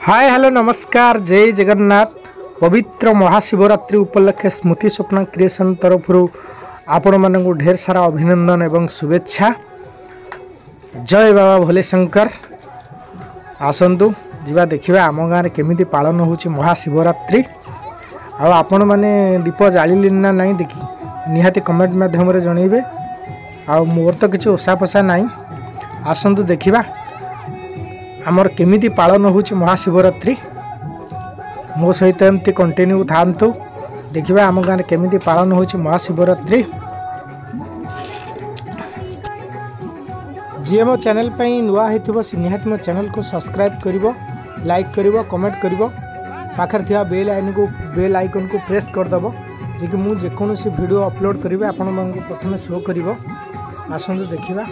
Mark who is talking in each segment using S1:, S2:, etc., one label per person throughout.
S1: Hi hello नमस्कार जय जगन्नाथ। पवित्र महाशिवरात्रि उपलक्षे स्मृति स्वप्न क्रिएशन तरफ आपण मानक ढेर सारा अभिनंदन एवं शुभेच्छा। जय बाबा भोले शंकर। आसतु जीवा देखा आम गाँव में केमी पालन हो महाशिवरात्रि। आपण मैंने दीप जालिले ना नहीं देखी निहाती कमेंट माध्यम जनइबे। मोर तो किसी ओषा पोषा ना। आसतु देखा आमर केमिति पालन हो महाशिवरात्रि। मो सहित एमती कंटिन्यू थांतु देखिबा आम गाँव केमिति पालन हो महाशिवरात्रि। जी मो चैनल पे नुआ होइथिबो निहाती मो चैनल को सब्सक्राइब करिवो, लाइक करिवो, कमेंट करिवो, पाखर थिया बेल आइकन को प्रेस कर दबो जे कि मु जेकोनोसी वीडियो अपलोड करिवे आपण मानक प्रथमे शो करिवो। आसंतु देखिबा।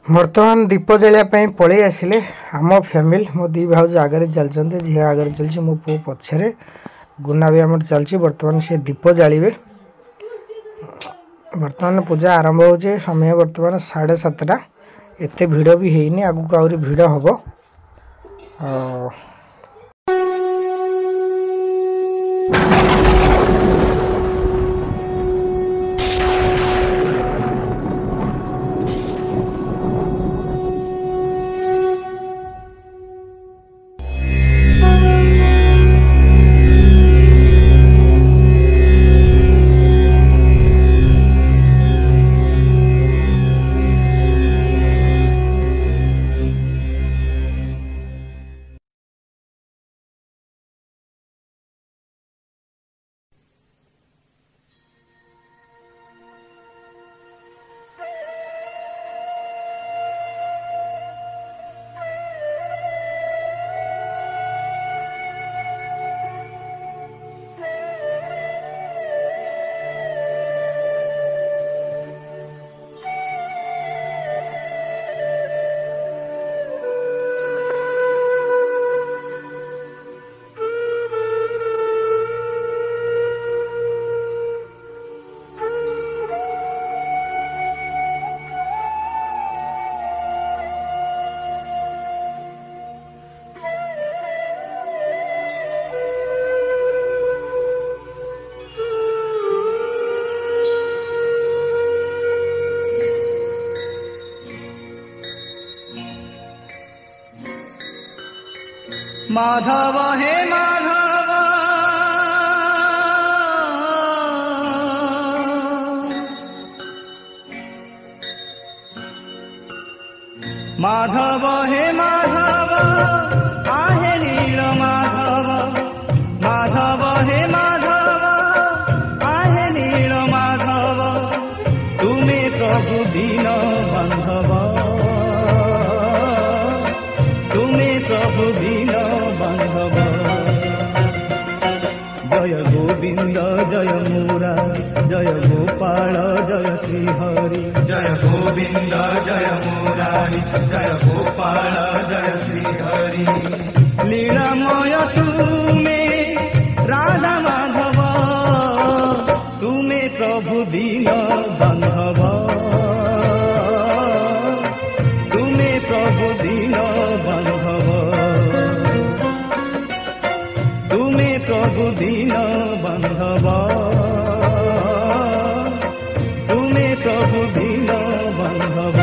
S1: बर्तमान दीप जलिया पलि आसिले आम फैमिली। मो दी भाज आगे चलते, झी आगे चलती, मो पु पछरे, गुना भी आम चलती। बर्तमान से दीप जालिबे। बर्तमान पूजा आरंभ हो समय बर्तमान 7:30। एते भिड़ भी हैनी, आगु आहरी भिड़ हम।
S2: माधव हे माधव, माधव हे माधव, आहे नील माधव। माधव हे माधव, आहे नील माधव, तुम्हें प्रभु दीन बांधव, तुम्हें प्रभु दीन बांधव। जय गोविंद जय मुरारी, जय गोपाल जय श्रीहरि। जय गोविंद जय मुरारी, जय गोपाल जय श्रीहरि। लीलामय तुम्हें राधा माधव, तुम्हें प्रभु दीन बांधव, तुम्हें प्रभु दीन बांधव, तुम्हें प्रभु दीन बांधव, तुम्हें प्रभु दीन बांधव।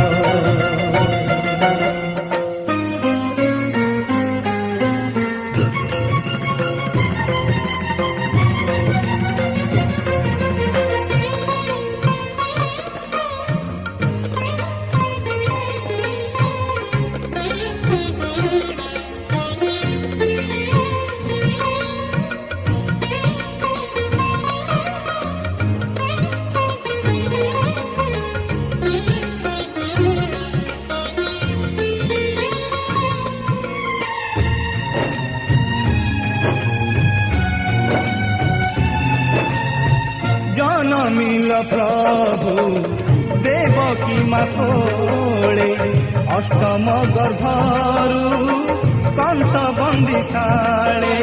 S2: जनमिल प्रभु देवकी माथोळे अष्टम गर्भरु कंस बंदिशाले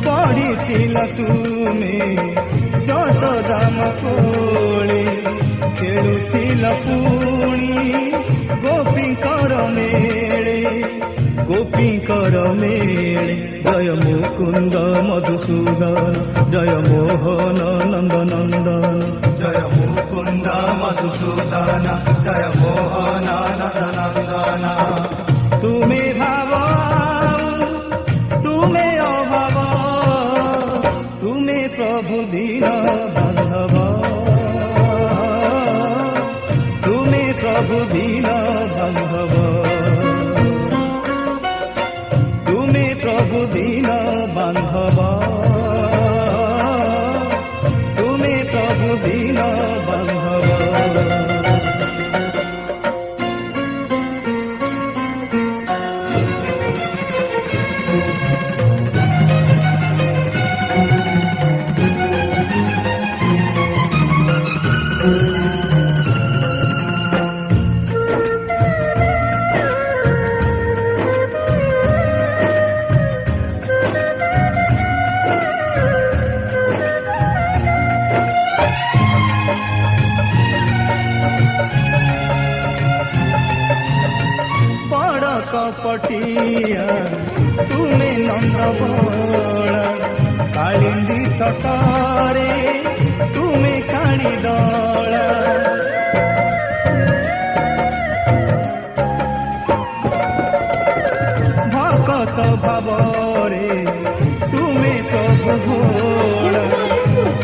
S2: पढ़िथिल तुमे यशोदाम कोले खेलुथिल पुणी गोपींकर मेले जय मुकुंद मधुसूदन जय मोहन नंद नंदन जय मुकुंद मधुसूदन जय मोहन नंद नंदन तुम्हें भाव तुम्हें अभाव तुम्हें प्रभु दीन बांधव तुम्हें प्रभु दीन बांधव तुम्हें प्रभु दीन बांधव तुम्हें प्रभु दीन बांधव कपटिया तुम्हें नंद बोला कालिंदी सतारे तुम्हें काली दौड़ा भक्त भावरे तुम्हें प्रभु भोला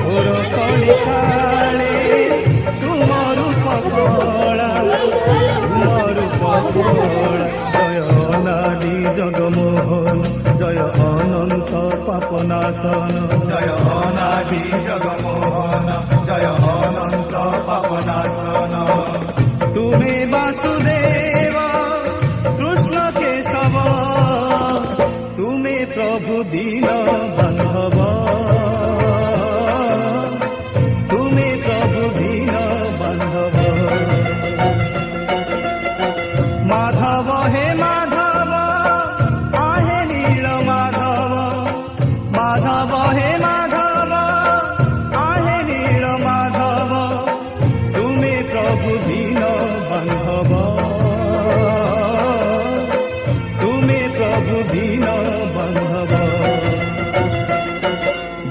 S2: घोर कली काले तुम रूप भोला जय अनादि जगमोहन जय अनंत पापनाशन जय अनादि जगमोहन जय अनंत पापनाशन तुम्हें वासुदेव कृष्ण केशव तुम्हें प्रभु दीन बांधव तुम्हें प्रभु दीन बांधव माधव हे माधव आहे नील माधव माधव हे माधव आहे नील माधव तुम्हें प्रभु दीन बांधव तुम्हें प्रभु दीन बांधव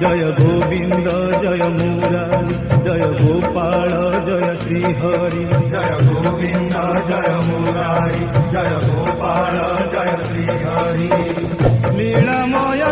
S2: जय गोविंद जय मुरारी जय गोपाल जय श्रीहरि जय गोविंद जय मुरारी जय गोपाल जय श्रीहरि लीलामय